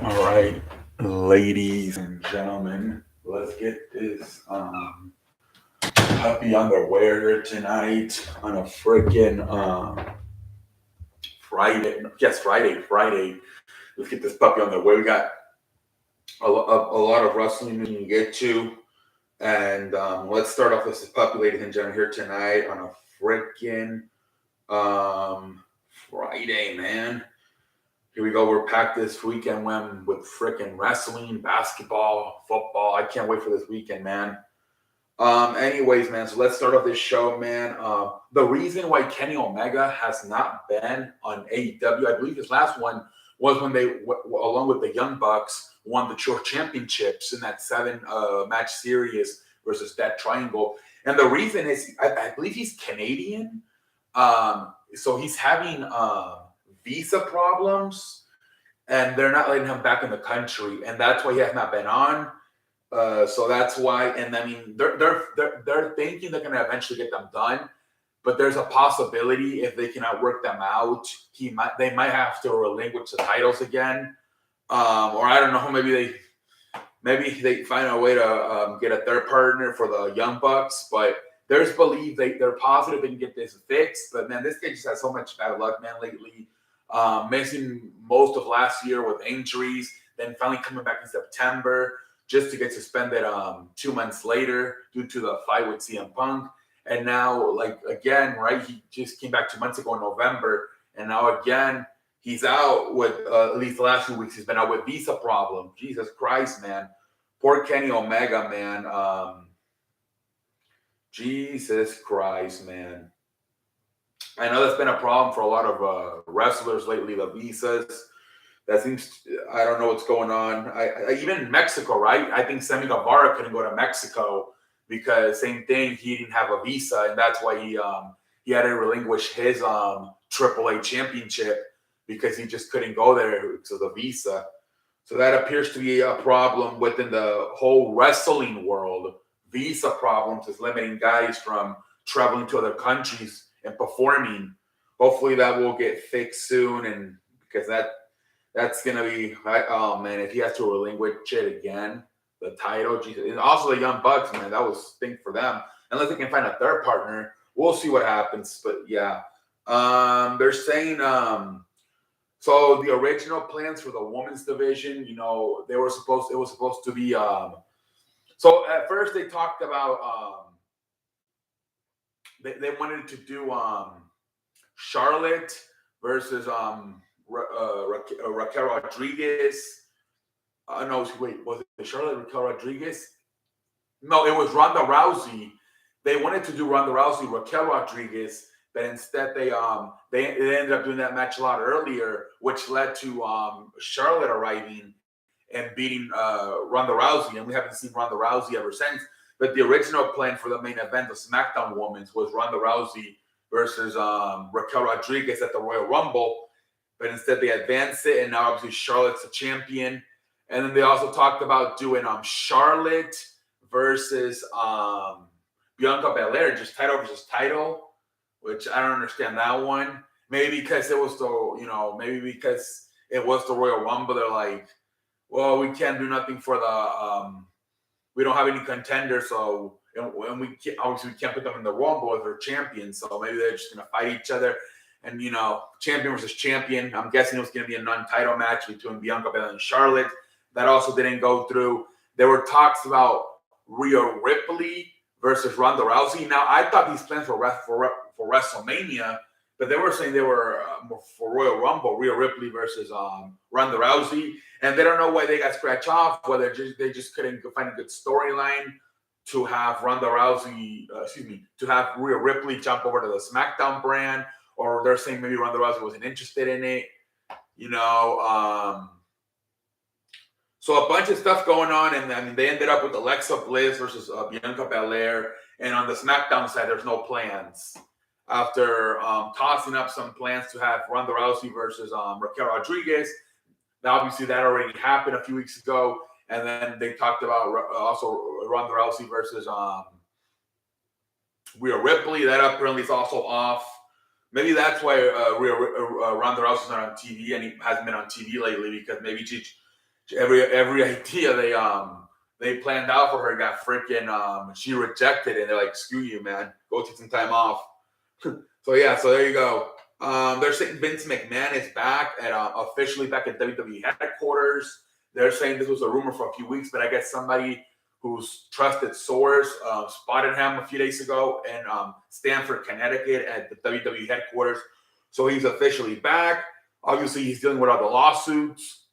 All right, ladies and gentlemen, let's get this puppy underwear here tonight on a freaking Friday. Yes, Friday. Let's get this puppy on the way. We got a lot of wrestling we can get to, and let's start off with this puppy, ladies and gentlemen, here tonight on a freaking Friday, man. Here we go. We're packed this weekend with freaking wrestling, basketball, football. I can't wait for this weekend, man. Anyways, man. So let's start off this show, man. The reason why Kenny Omega has not been on AEW, I believe his last one was when they, along with the Young Bucks, won the championships in that seven match series versus that Triangle. And the reason is, I believe he's Canadian, so he's having visa problems, and they're not letting him back in the country, and that's why he has not been on. So that's why, and I mean, they're thinking they're gonna eventually get them done, but there's a possibility if they cannot work them out, they might have to relinquish the titles again, or I don't know, maybe they find a way to get a third partner for the Young Bucks, but there's belief they're positive they can get this fixed. But man, this kid just has so much bad luck, man, lately. Missing most of last year with injuries, then finally coming back in September just to get suspended 2 months later due to the fight with CM Punk. And now, like again, right? He just came back 2 months ago in November, and now again he's out with at least the last few weeks. He's been out with visa problem. Jesus Christ, man! Poor Kenny Omega, man. Jesus Christ, man. I know that's been a problem for a lot of wrestlers lately. The visas. That seems. I don't know what's going on. Even in Mexico, right? I think Sammy Guevara couldn't go to Mexico because same thing. He didn't have a visa, and that's why he had to relinquish his AAA championship because he just couldn't go there to the visa. So that appears to be a problem within the whole wrestling world. Visa problems is limiting guys from traveling to other countries and performing. Hopefully that will get fixed soon, and because that's gonna be, oh man, if he has to relinquish it again, the title, Jesus, and also the Young Bucks, man, that was stink for them. Unless they can find a third partner, we'll see what happens. But yeah, they're saying so the original plans for the women's division, it was supposed to be so at first they talked about they wanted to do Charlotte versus Raquel Rodriguez. No, wait, was it Charlotte Raquel Rodriguez? No, it was Ronda Rousey. They wanted to do Ronda Rousey, Raquel Rodriguez, but instead they ended up doing that match a lot earlier, which led to Charlotte arriving and beating Ronda Rousey, and we haven't seen Ronda Rousey ever since. But the original plan for the main event, the SmackDown Women's, was Ronda Rousey versus Raquel Rodriguez at the Royal Rumble, but instead they advanced it, and now obviously Charlotte's the champion. And then they also talked about doing Charlotte versus Bianca Belair, just title versus title, which I don't understand that one. Maybe because it was the Royal Rumble, they're like, well, we can't do nothing for the we don't have any contenders, so and obviously we can't put them in the Rumble as they're champions, so maybe they're just gonna fight each other. And champion versus champion. I'm guessing it was gonna be a non-title match between Bianca Belair and Charlotte. That also didn't go through. There were talks about Rhea Ripley versus Ronda Rousey. Now I thought these plans were for WrestleMania, but they were saying they were for Royal Rumble, Rhea Ripley versus Ronda Rousey, and they don't know why they got scratched off. Whether they just couldn't find a good storyline to have to have Rhea Ripley jump over to the SmackDown brand, or they're saying maybe Ronda Rousey wasn't interested in it. So a bunch of stuff going on, and I mean they ended up with Alexa Bliss versus Bianca Belair, and on the SmackDown side, there's no plans after tossing up some plans to have Ronda Rousey versus Raquel Rodriguez. Now, obviously, that already happened a few weeks ago, and then they talked about also Ronda Rousey versus Rhea Ripley. That apparently is also off. Maybe that's why Ronda Rousey's not on TV and he hasn't been on TV lately, because maybe every idea they planned out for her got freaking she rejected it. And they're like, screw you, man. Go take some time off. So yeah, so there you go. They're saying Vince McMahon is back at officially back at WWE headquarters. They're saying this was a rumor for a few weeks, but I guess somebody whose trusted source spotted him a few days ago in Stamford, Connecticut at the WWE headquarters. So he's officially back. Obviously, he's dealing with all the lawsuits,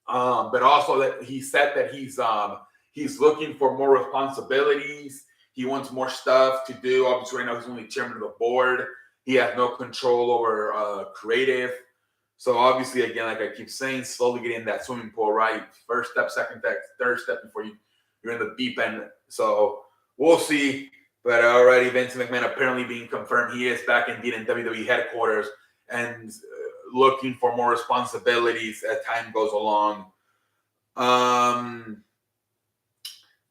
but also that he said that he's looking for more responsibilities. He wants more stuff to do. Obviously, right now he's only chairman of the board. He has no control over creative. So obviously, again, like I keep saying, slowly get in that swimming pool, right? First step, second step, third step before you're in the deep end. So we'll see. But already, Vince McMahon apparently being confirmed he is back indeed in WWE headquarters and looking for more responsibilities as time goes along.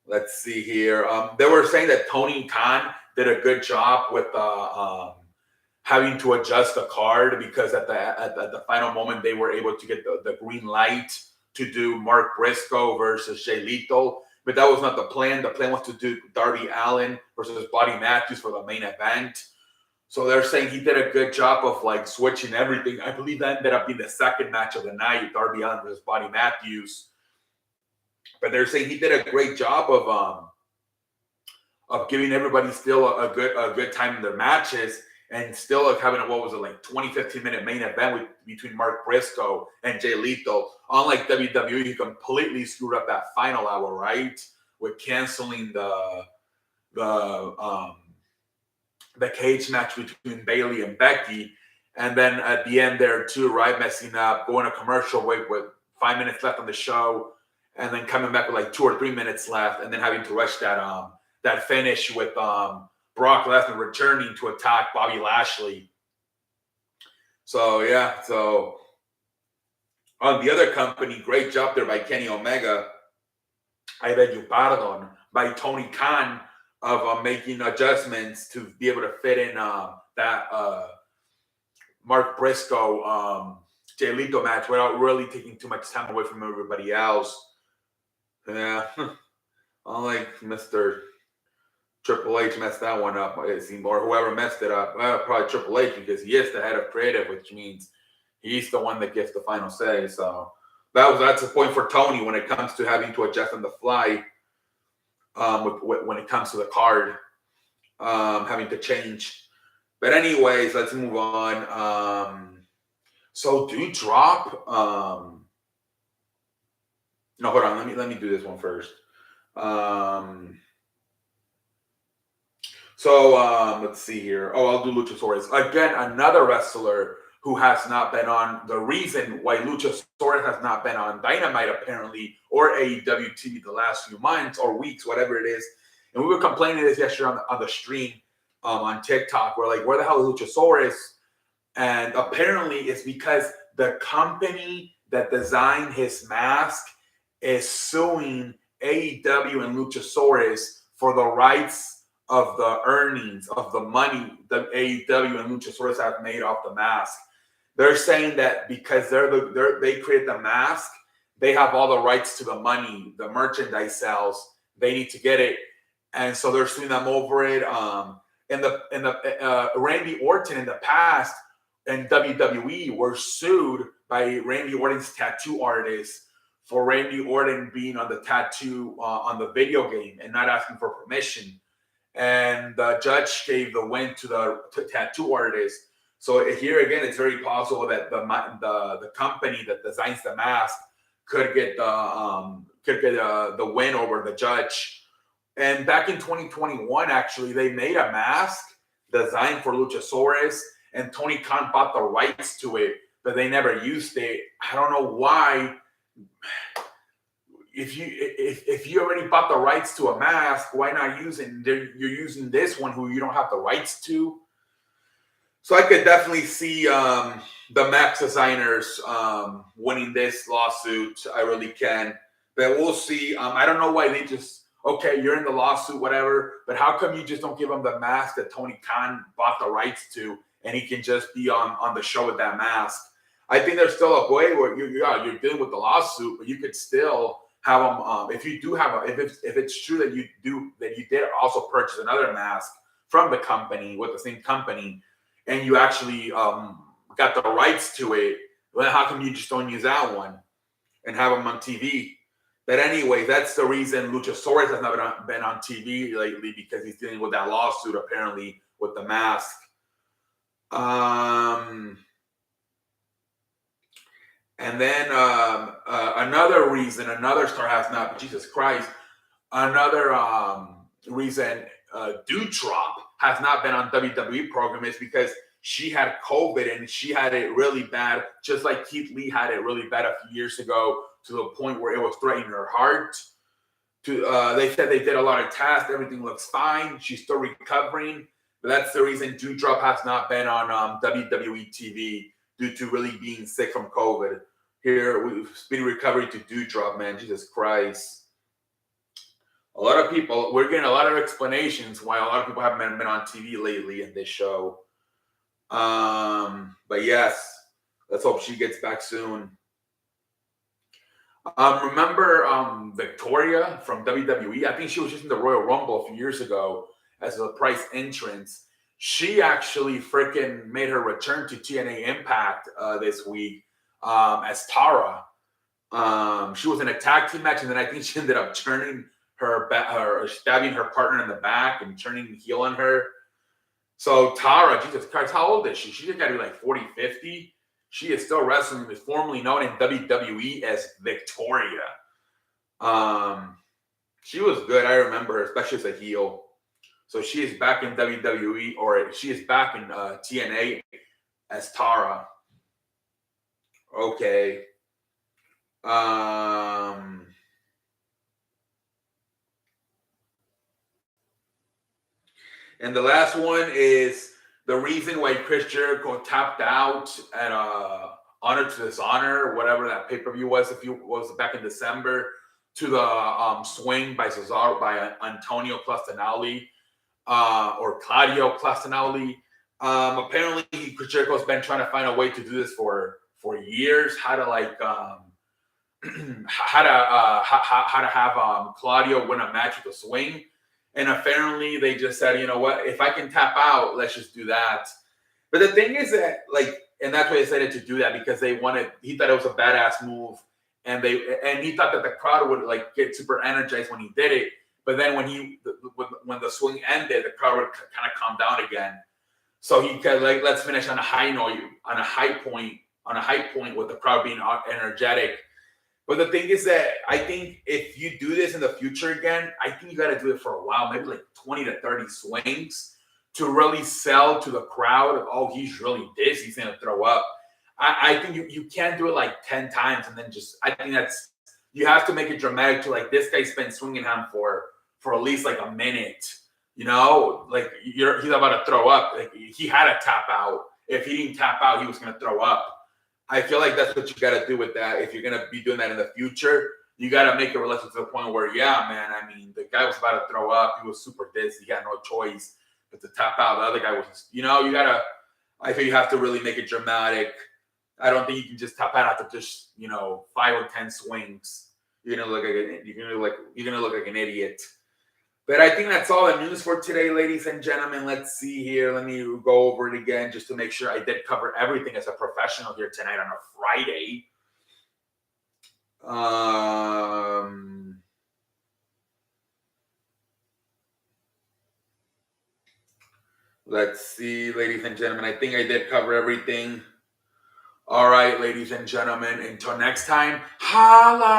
Let's see here. They were saying that Tony Khan did a good job with having to adjust the card because at the final moment they were able to get the green light to do Mark Briscoe versus Jay Lethal. But that was not the plan. The plan was to do Darby Allin versus Buddy Matthews for the main event. So they're saying he did a good job of like switching everything. I believe that ended up being the second match of the night, Darby Allin versus Buddy Matthews. But they're saying he did a great job of giving everybody still a good time in their matches and still like having a, what was it, like 15-minute main event between Mark Briscoe and Jay Lethal. Unlike WWE, he completely screwed up that final hour, right? With canceling the cage match between Bayley and Becky. And then at the end there too, right, messing up, going to commercial with 5 minutes left on the show, and then coming back with like 2 or 3 minutes left, and then having to rush that finish with Brock Lesnar returning to attack Bobby Lashley. So yeah, so on the other company, great job there by Kenny Omega. I beg you pardon, by Tony Khan of making adjustments to be able to fit in that Mark Briscoe Jay Lethal match without really taking too much time away from everybody else. Yeah, unlike Mr. Triple H messed that one up, it seemed, or whoever messed it up. Well, probably Triple H, because he is the head of creative, which means he's the one that gets the final say. So that's a point for Tony when it comes to having to adjust on the fly. When it comes to the card, having to change. But anyways, let's move on. So Doudrop. No, hold on. Let me do this one first. Let's see here. Oh, I'll do Luchasaurus. Again, another wrestler who has not been on. The reason why Luchasaurus has not been on Dynamite, apparently, or AEW TV the last few months or weeks, whatever it is. And we were complaining this yesterday on the stream on TikTok. We're like, where the hell is Luchasaurus? And apparently it's because the company that designed his mask is suing AEW and Luchasaurus for the rights of the earnings, of the money that AEW and Luchasaurus have made off the mask. They're saying that because they created the mask, they have all the rights to the money, the merchandise sales. They need to get it, and so they're suing them over it. Randy Orton in the past and WWE were sued by Randy Orton's tattoo artist for Randy Orton being on the tattoo on the video game and not asking for permission. And the judge gave the win to the tattoo artist. So here again, it's very possible that the company that designs the mask could get the win over the judge. And back in 2021, actually, they made a mask designed for Luchasaurus, and Tony Khan bought the rights to it, but they never used it. I don't know why. If you already bought the rights to a mask, why not you're using this one who you don't have the rights to? So I could definitely see the mask designers winning this lawsuit. I really can, but we'll see. I don't know why they just, okay, you're in the lawsuit, whatever, but how come you just don't give them the mask that Tony Khan bought the rights to, and he can just be on the show with that mask? I think there's still a way where you're dealing with the lawsuit, but you could still have them. If you do have if it's true that you did also purchase another mask from the company with the same company, and you actually got the rights to it, well, how come you just don't use that one and have them on TV? But anyway, that's the reason Luchasaurus has not been on TV lately, because he's dealing with that lawsuit apparently with the mask. And then another reason, another star has not, Jesus Christ, another reason Doudrop has not been on WWE program is because she had COVID and she had it really bad, just like Keith Lee had it really bad a few years ago, to the point where it was threatening her heart. They said they did a lot of tests, everything looks fine, she's still recovering, but that's the reason Doudrop has not been on WWE TV, due to really being sick from COVID. Here, speedy recovery to Doudrop, man. Jesus Christ. A lot of people, we're getting a lot of explanations why a lot of people haven't been on TV lately in this show. But yes, let's hope she gets back soon. Remember Victoria from WWE? I think she was just in the Royal Rumble a few years ago as a prize entrance. She actually freaking made her return to TNA Impact this week as Tara. She was in a tag team match, and then I think she ended up turning stabbing her partner in the back and turning heel on her. So Tara, Jesus Christ, how old is she? She's got to be like 40, 50. She is still wrestling, is formerly known in WWE as Victoria. She was good. I remember her, especially as a heel. So she is back in WWE, or she is back in TNA as Tara. Okay. And the last one is the reason why Chris Jericho tapped out at Honor to Dishonor, whatever that pay-per-view was, was back in December, to the swing by Cesaro, by Antonio Castagnoli, or Claudio Castagnoli. Apparently, Chris Jericho's been trying to find a way to do this for years. How to have Claudio win a match with a swing. And apparently they just said, you know what, if I can tap out, let's just do that. But the thing is that, and that's why they decided to do that, because he thought it was a badass move. And he thought that the crowd would get super energized when he did it. But then when the swing ended, the crowd would kind of calm down again. So he could let's finish on a high note, on a high point with the crowd being energetic. But the thing is that I think if you do this in the future again, I think you got to do it for a while, maybe like 20 to 30 swings, to really sell to the crowd. Oh, he's really this. He's going to throw up. I think you can't do it like 10 times and then I think you have to make it dramatic to this guy's been swinging him for at least like a minute. You know, he's about to throw up. He had to tap out. If he didn't tap out, he was going to throw up. I feel like that's what you got to do with that. If you're going to be doing that in the future, you got to make it realistic to the point where, yeah, man, I mean, the guy was about to throw up. He was super dizzy. He had no choice but to tap out. The other guy was, I think you have to really make it dramatic. I don't think you can just tap out after just, 5 or 10 swings. You're going to look like an idiot. But I think that's all the news for today, ladies and gentlemen. Let's see here. Let me go over it again just to make sure I did cover everything as a professional here tonight on a Friday. Let's see, ladies and gentlemen. I think I did cover everything. All right, ladies and gentlemen. Until next time, holla!